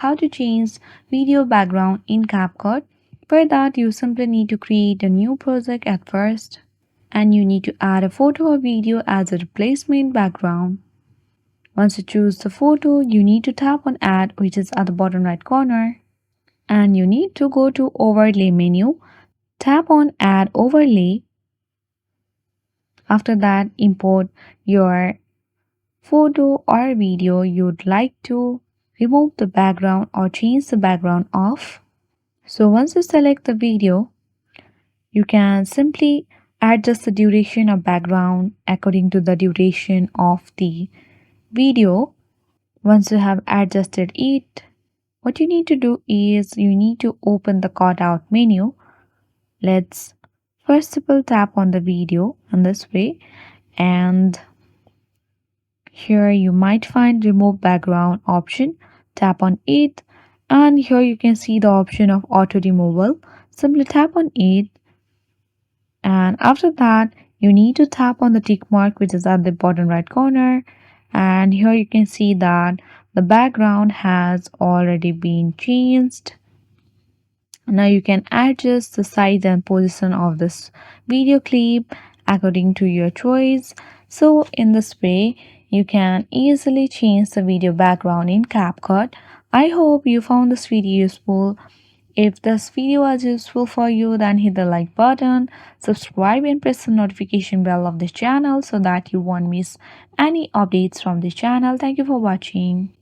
how to change video background in CapCut. For that, you simply need to create a new project at first and you need to add a photo or video as a replacement background. Once you choose the photo, you need to tap on Add, which is at the bottom right corner, and you need to go to Overlay menu, tap on Add Overlay. After that, import your photo or video you'd like to remove the background or change the background of. So once you select the video, you can simply adjust the duration of background according to the duration of the video. Once you have adjusted it, what you need to do is you need to open the cutout menu. Let's first of all tap on the video in this way, and here you might find remove background option. Tap on it, and here you can see the option of auto removal. Simply tap on it, and after that you need to tap on the tick mark which is at the bottom right corner, and here you can see that the background has already been changed. Now you can adjust the size and position of this video clip according to your choice. So in this way, you can easily change the video background in CapCut. I hope you found this video useful. If this video was useful for you, then hit the like button, subscribe and press the notification bell of this channel so that you won't miss any updates from this channel. Thank you for watching.